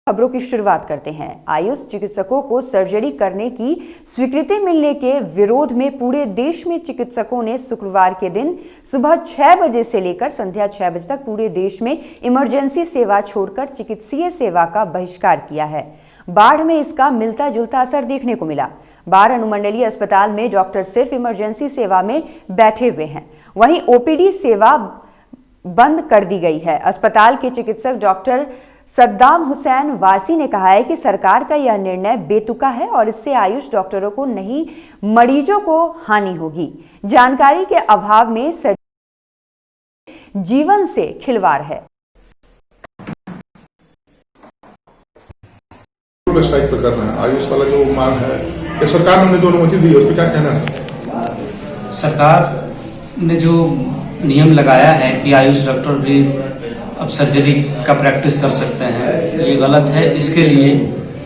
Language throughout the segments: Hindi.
खबरों की शुरुआत करते हैं। आयुष चिकित्सकों को सर्जरी करने की स्वीकृति मिलने के विरोध में पूरे देश में चिकित्सकों ने शुक्रवार के दिन सुबह 6 बजे से लेकर संध्या 6 बजे तक पूरे देश में इमरजेंसी सेवा छोड़कर चिकित्सीय सेवा का बहिष्कार किया है। बाढ़ में इसका मिलता जुलता असर देखने को मिला। बाढ़ अनुमंडलीय अस्पताल में डॉक्टर सिर्फ इमरजेंसी सेवा में बैठे हुए हैं, वहीं ओपीडी सेवा बंद कर दी गई है। अस्पताल के चिकित्सक डॉक्टर सद्दाम हुसैन वासी ने कहा है कि सरकार का यह निर्णय बेतुका है और इससे आयुष डॉक्टरों को नहीं, मरीजों को हानि होगी। जानकारी के अभाव में जीवन से खिलवाड़ है। स्ट्राइक पर कर रहे हैं। आयुष वाला जो मांग है कि सरकार ने जो अनुमति दी है उस पर क्या कहना है? सरकार ने जो नियम लगाया है कि आयुष डॉक्टर भी अब सर्जरी का प्रैक्टिस कर सकते हैं, ये गलत है। इसके लिए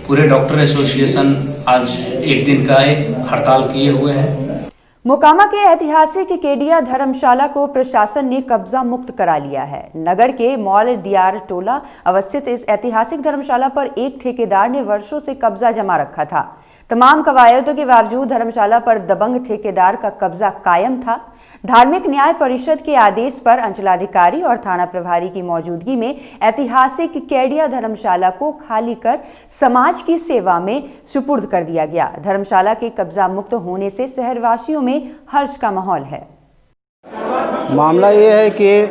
पूरे डॉक्टर एसोसिएशन आज एक दिन का एक हड़ताल किए हुए हैं। मोकामा के ऐतिहासिक केडिया धर्मशाला को प्रशासन ने कब्जा मुक्त करा लिया है। नगर के मॉल दियार टोला अवस्थित इस ऐतिहासिक धर्मशाला पर एक ठेकेदार ने वर्षों से कब्जा जमा रखा था। तमाम कवायदों के बावजूद धर्मशाला पर दबंग ठेकेदार का कब्जा कायम था। धार्मिक न्याय परिषद के आदेश पर अंचलाधिकारी और थाना प्रभारी की मौजूदगी में ऐतिहासिक केडिया धर्मशाला को खाली कर समाज की सेवा में सुपुर्द कर दिया गया। धर्मशाला के कब्जा मुक्त होने से शहरवासियों में हर्ष का माहौल है। मामला ये है कि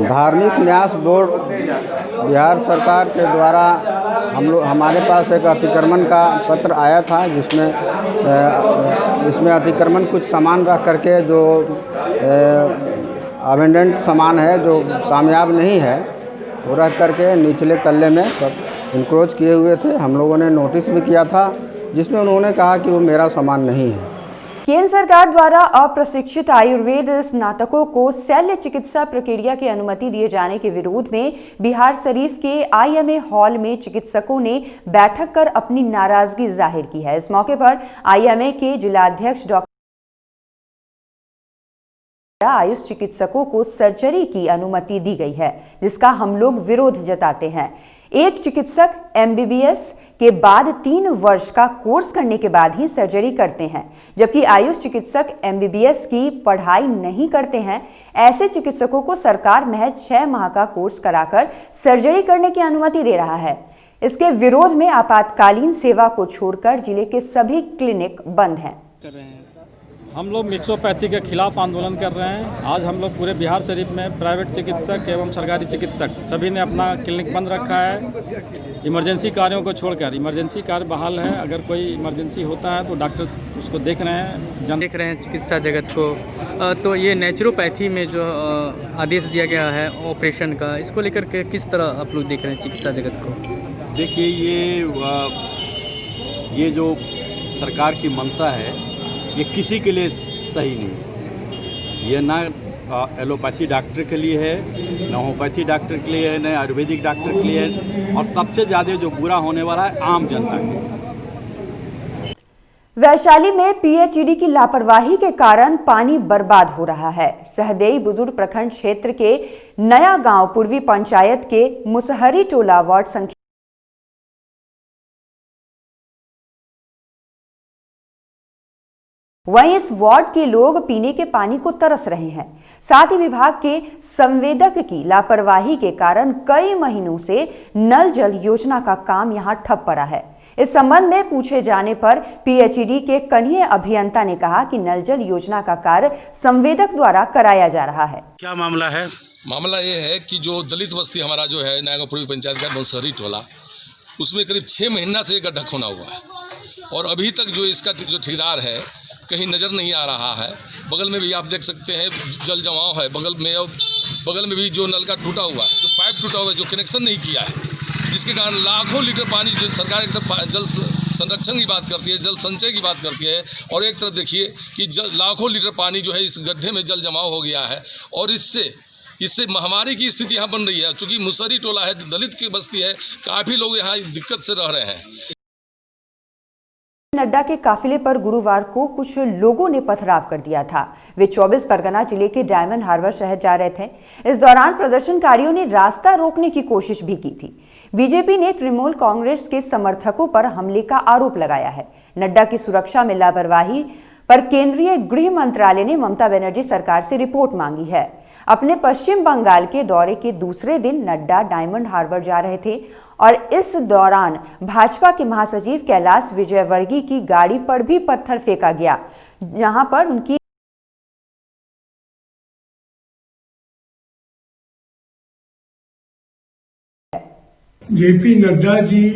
धार्मिक न्यास बोर्ड बिहार सरकार के द्वारा हमारे पास एक अतिक्रमण का पत्र आया था, जिसमें अतिक्रमण कुछ सामान रख करके जो अबेंडेंट सामान है जो कामयाब नहीं है वो रख करके निचले तल्ले में सब इंक्रोच किए हुए थे। हम लोगों ने नोटिस भी किया था, जिसमें उन्होंने कहा कि वो मेरा सामान नहीं है। केंद्र सरकार द्वारा अप्रशिक्षित आयुर्वेद स्नातकों को शल्य चिकित्सा प्रक्रिया की अनुमति दिए जाने के विरोध में बिहार शरीफ के आईएमए हॉल में चिकित्सकों ने बैठक कर अपनी नाराजगी जाहिर की है। इस मौके पर आईएमए के जिलाध्यक्ष डॉक्टर आयुष चिकित्सकों को सर्जरी की अनुमति दी गई है, जिसका हम लोग विरोध जताते हैं। एक चिकित्सक एमबीबीएस के बाद 3 वर्ष का कोर्स करने के बाद ही सर्जरी करते हैं, जबकि आयुष चिकित्सक एमबीबीएस की पढ़ाई नहीं करते हैं। ऐसे चिकित्सकों को सरकार महज 6 माह का कोर्स कराकर सर्जरी करने की अनुमति दे रहा है। इसके विरोध में आपातकालीन सेवा को छोड़कर जिले के सभी क्लिनिक बंद हैं। हम लोग मिक्सोपैथी के खिलाफ आंदोलन कर रहे हैं। आज हम लोग पूरे बिहार शरीफ में प्राइवेट चिकित्सक एवं सरकारी चिकित्सक सभी ने अपना क्लिनिक बंद रखा है। इमरजेंसी कार्यों को छोड़कर इमरजेंसी कार्य बहाल है। अगर कोई इमरजेंसी होता है तो डॉक्टर उसको देख रहे हैं, देख रहे हैं चिकित्सा जगत को। तो ये नेचुरोपैथी में जो आदेश दिया गया है ऑपरेशन का, इसको लेकर के किस तरह आप लोग देख रहे हैं चिकित्सा जगत को? देखिए, ये जो सरकार की मंशा है ये किसी के लिए सही नहीं। ये ना एलोपैथी डॉक्टर के लिए है, ना होम्योपैथी डॉक्टर के लिए है, ना आयुर्वेदिक डॉक्टर के लिए है, और सबसे ज़्यादा जो बुरा होने वाला है आम जनता के। वैशाली में पीएचईडी की लापरवाही के कारण पानी बर्बाद हो रहा है। सहदेई बुजुर्ग प्रखंड क्षेत्र के नया गांव पूर्वी पंचायत के मुसहरी टोला वार्ड संख्या वहीं इस वार्ड के लोग पीने के पानी को तरस रहे हैं। साथ ही विभाग के संवेदक की लापरवाही के कारण कई महीनों से नल जल योजना का काम यहां ठप पड़ा है। इस संबंध में पूछे जाने पर पीएचईडी के कनीय अभियंता ने कहा कि नल जल योजना का कार्य संवेदक द्वारा कराया जा रहा है। क्या मामला है? मामला ये है कि जो दलित बस्ती हमारा जो है नया पूर्वी पंचायत का मुसहरी टोला, उसमें करीब 6 महीना से गड्ढा खोना हुआ है और अभी तक जो इसका जो ठेकेदार है कहीं नज़र नहीं आ रहा है। बगल में भी आप देख सकते हैं जल जमाव है, बगल में भी जो नल का टूटा हुआ है, जो पाइप टूटा हुआ है, जो कनेक्शन नहीं किया है, जिसके कारण लाखों लीटर पानी जो सरकार एक तरफ जल संरक्षण की बात करती है, जल संचय की बात करती है, और एक तरफ देखिए कि लाखों लीटर पानी जो है इस गड्ढे में जल जमाव हो गया है और इससे महामारी की स्थिति यहाँ बन रही है। चूँकि मुसहरी टोला है, दलित की बस्ती है, काफ़ी लोग यहाँ दिक्कत से रह रहे हैं। नड्डा के काफिले पर गुरुवार को कुछ लोगों ने पथराव कर दिया था। वे 24 परगना जिले के डायमंड हार्बर शहर जा रहे थे। इस दौरान प्रदर्शनकारियों ने रास्ता रोकने की कोशिश भी की थी। बीजेपी ने तृणमूल कांग्रेस के समर्थकों पर हमले का आरोप लगाया है। नड्डा की सुरक्षा में लापरवाही पर केंद्रीय गृह मंत्रालय ने ममता बनर्जी सरकार से रिपोर्ट मांगी है। अपने पश्चिम बंगाल के दौरे के दूसरे दिन नड्डा डायमंड हार्बर जा रहे थे और इस दौरान भाजपा के महासचिव कैलाश विजयवर्गीय की गाड़ी पर भी पत्थर फेंका गया, जहां पर उनकी जेपी नड्डा जी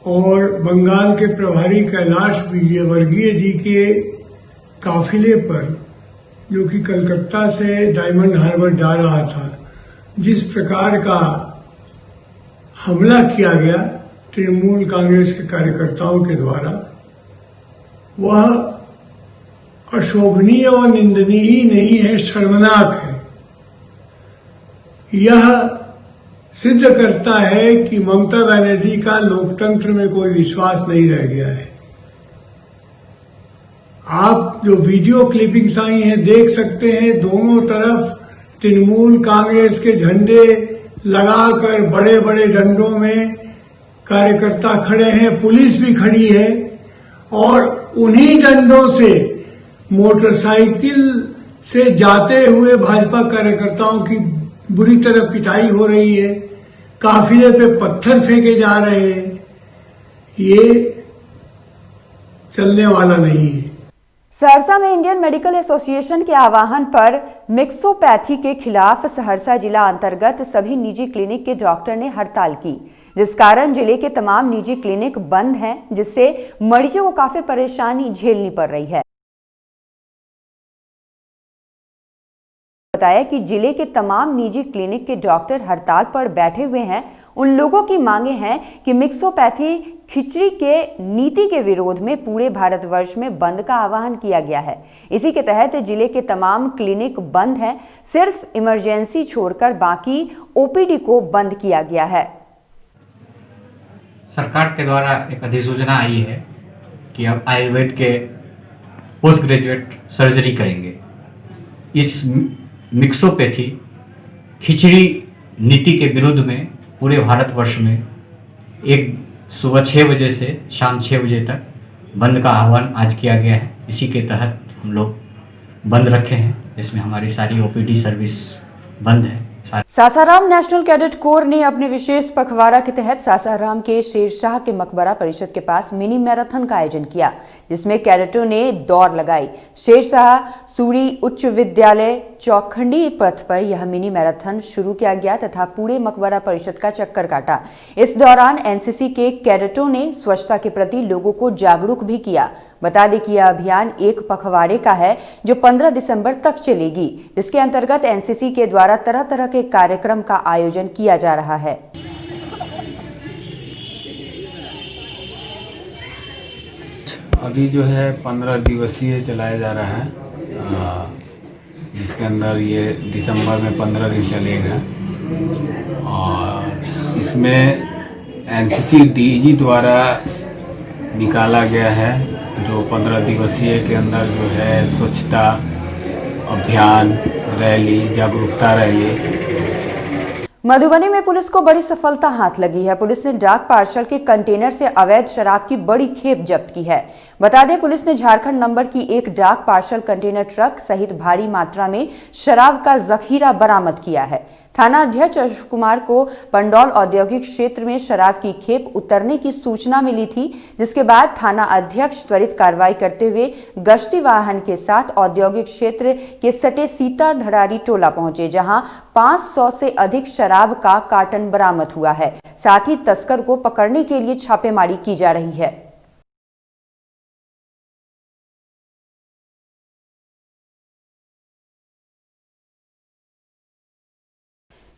और बंगाल के प्रभारी कैलाश विजयवर्गीय जी के काफिले पर, जो कि कलकत्ता से डायमंड हार्बर जा रहा था, जिस प्रकार का हमला किया गया तृणमूल कांग्रेस के कार्यकर्ताओं के द्वारा, वह अशोभनीय और निंदनीय ही नहीं है, शर्मनाक है। यह सिद्ध करता है कि ममता बनर्जी का लोकतंत्र में कोई विश्वास नहीं रह गया है। आप जो वीडियो क्लिपिंग्स आई हैं देख सकते हैं, दोनों तरफ तृणमूल कांग्रेस के झंडे लगाकर बड़े बड़े डंडों में कार्यकर्ता खड़े हैं, पुलिस भी खड़ी है और उन्हीं डंडों से मोटरसाइकिल से जाते हुए भाजपा कार्यकर्ताओं की बुरी तरह पिटाई हो रही है, काफिले पे पत्थर फेंके जा रहे हैं। ये चलने वाला नहीं है। सहरसा में इंडियन मेडिकल एसोसिएशन के आह्वान पर मिक्सोपैथी के खिलाफ सहरसा जिला अंतर्गत सभी निजी क्लिनिक के डॉक्टर ने हड़ताल की, जिस कारण जिले के तमाम निजी क्लिनिक बंद हैं, जिससे मरीजों को काफी परेशानी झेलनी पड़ रही है। बताया कि जिले के तमाम निजी क्लिनिक के डॉक्टर हड़ताल पर बैठे हुए हैं। उन लोगों की मांगे हैं कि मिक्सोपैथी खिचड़ी के नीति के विरोध में पूरे भारतवर्ष में बंद का आह्वान किया गया है। इसी के तहत जिले के तमाम क्लिनिक बंद हैं, सिर्फ इमरजेंसी छोड़कर बाकी ओपीडी को बंद किया गया है। सरकार के द्वारा एक अधिसूचना आई है कि अब आयुर्वेद के पोस्ट ग्रेजुएट सर्जरी करेंगे। इस मिक्सोपैथी खिचड़ी नीति के विरुद्ध में पूरे भारतवर्ष में एक सुबह 6 बजे से शाम 6 बजे तक बंद का आह्वान आज किया गया है। इसी के तहत हम लोग बंद रखे हैं, इसमें हमारी सारी ओपीडी सर्विस बंद है। सासाराम नेशनल कैडेट कोर ने अपने विशेष पखवाड़ा के तहत सासाराम के शेरशाह के मकबरा परिषद के पास मिनी मैराथन का आयोजन किया, जिसमें कैडेटों ने दौड़ लगाई। शेरशाह सूरी उच्च विद्यालय चौखंडी पथ पर यह मिनी मैराथन शुरू किया गया तथा पूरे मकबरा परिषद का चक्कर काटा। इस दौरान एनसीसी के कैडेटों ने स्वच्छता के प्रति लोगों को जागरूक भी किया। बता दें कि यह अभियान एक पखवाड़े का है जो 15 दिसंबर तक चलेगी, जिसके अंतर्गत एनसीसी के द्वारा तरह तरह के कार्यक्रम का आयोजन किया जा रहा है। अभी जो है 15 दिवसीय चलाया जा रहा है, जिसके अंदर ये दिसंबर में 15 दिन चलेगा और इसमें एनसीसी डीजी द्वारा निकाला गया है जो 15 दिवसीय के अंदर जो है स्वच्छता अभियान, रैली, जागरूकता रैली। मधुबनी में पुलिस को बड़ी सफलता हाथ लगी है। पुलिस ने डाक पार्सल के कंटेनर से अवैध शराब की बड़ी खेप जब्त की है। बता दें, पुलिस ने झारखंड नंबर की एक डाक पार्सल कंटेनर ट्रक सहित भारी मात्रा में शराब का जखीरा बरामद किया है। थाना अध्यक्ष अशोक कुमार को पंडौल औद्योगिक क्षेत्र में शराब की खेप उतरने की सूचना मिली थी, जिसके बाद थाना अध्यक्ष त्वरित कार्रवाई करते हुए गश्ती वाहन के साथ औद्योगिक क्षेत्र के सटे सीता धड़ारी टोला पहुंचे, जहां 500 से अधिक शराब का कार्टन बरामद हुआ है। साथ ही तस्कर को पकड़ने के लिए छापेमारी की जा रही है।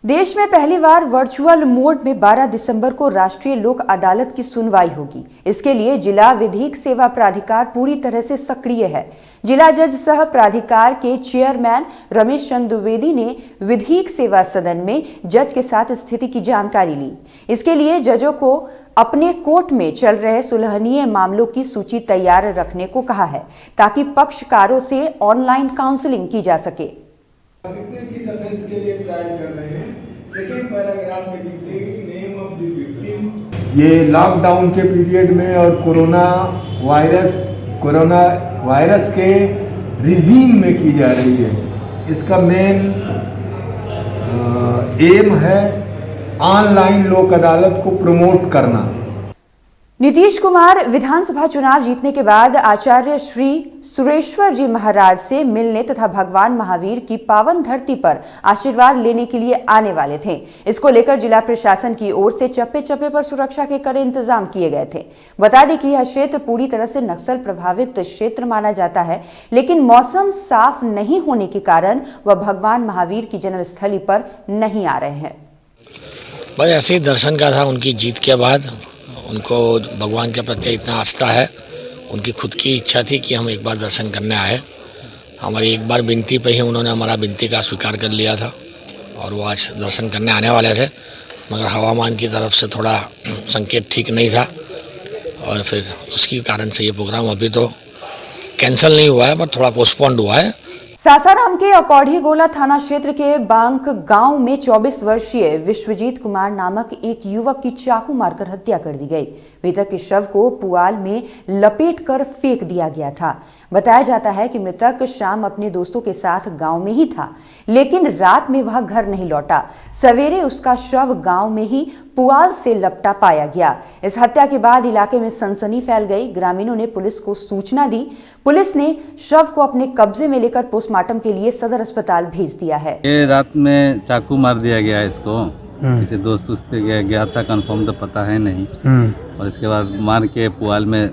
देश में पहली बार वर्चुअल मोड में 12 दिसंबर को राष्ट्रीय लोक अदालत की सुनवाई होगी। इसके लिए जिला विधिक सेवा प्राधिकार पूरी तरह से सक्रिय है। जिला जज सह प्राधिकार के चेयरमैन रमेश चंद्र द्विवेदी ने विधिक सेवा सदन में जज के साथ स्थिति की जानकारी ली। इसके लिए जजों को अपने कोर्ट में चल रहे सुलहनीय मामलों की सूची तैयार रखने को कहा है ताकि पक्षकारों से ऑनलाइन काउंसलिंग की जा सके। किस ऑफेंस के लिए ट्रायल कर रहे हैं, सेकंड पैराग्राफ में लिखेंगे नेम ऑफ द विक्टिम। ये लॉकडाउन के पीरियड में और कोरोना वायरस के रिजीम में की जा रही है। इसका मेन एम है ऑनलाइन लोक अदालत को प्रमोट करना। नीतीश कुमार विधानसभा चुनाव जीतने के बाद आचार्य श्री सुरेश्वर जी महाराज से मिलने तथा भगवान महावीर की पावन धरती पर आशीर्वाद लेने के लिए आने वाले थे। इसको लेकर जिला प्रशासन की ओर से चप्पे चप्पे पर सुरक्षा के कड़े इंतजाम किए गए थे। बता दें कि यह क्षेत्र पूरी तरह से नक्सल प्रभावित क्षेत्र माना जाता है, लेकिन मौसम साफ नहीं होने के कारण वह भगवान महावीर की जन्मस्थली पर नहीं आ रहे हैं। बस ऐसे ही दर्शन का था। उनकी जीत के बाद उनको भगवान के प्रति इतना आस्था है, उनकी खुद की इच्छा थी कि हम एक बार दर्शन करने आए। हमारी एक बार विनती पे ही उन्होंने हमारा विनती का स्वीकार कर लिया था और वो आज दर्शन करने आने वाले थे, मगर हवामान की तरफ से थोड़ा संकेत ठीक नहीं था और फिर उसके कारण से ये प्रोग्राम अभी तो कैंसिल नहीं हुआ है पर थोड़ा पोस्टपोन्ड हुआ है। सासाराम के अकौढ़ी गोला थाना क्षेत्र के बांक गांव में 24 वर्षीय विश्वजीत कुमार नामक एक युवक की चाकू मारकर हत्या कर दी गई। मृतक के शव को पुआल में लपेटकर फेंक दिया गया था। बताया जाता है कि मृतक शाम अपने दोस्तों के साथ गांव में ही था, लेकिन रात में वह घर नहीं लौटा। सवेरे उसका शव गांव में ही पुआल से लपटा पाया गया। इस हत्या के बाद इलाके में सनसनी फैल गई। ग्रामीणों ने पुलिस को सूचना दी। पुलिस ने शव को अपने कब्जे में लेकर पोस्टमार्टम के लिए सदर अस्पताल भेज दिया है। ये रात में चाकू मार दिया गया है इसको। किसी दोस्त उससे गया था, कंफर्म तो पता है नहीं। और इसके बाद मार के पुआल में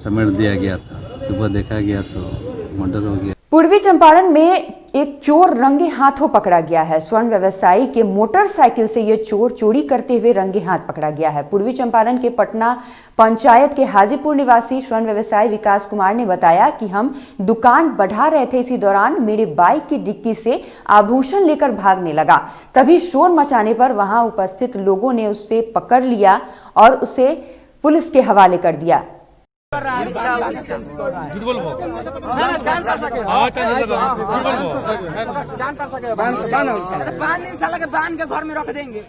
समेट दिया गया था। सुबह देखा गया तो मर्डर हो गया। पूर्वी चंपारण में एक चोर रंगे हाथों पकड़ा गया है। स्वर्ण व्यवसायी के मोटरसाइकिल से यह चोर चोरी करते हुए रंगे हाथ पकड़ा गया है। पूर्वी चंपारण के पटना पंचायत के हाजीपुर निवासी स्वर्ण व्यवसायी विकास कुमार ने बताया कि हम दुकान बढ़ा रहे थे, इसी दौरान मेरे बाइक की डिक्की से आभूषण लेकर भागने लगा। तभी शोर मचाने पर वहां उपस्थित लोगों ने उसे पकड़ लिया और उसे पुलिस के हवाले कर दिया। घर में रख देंगे।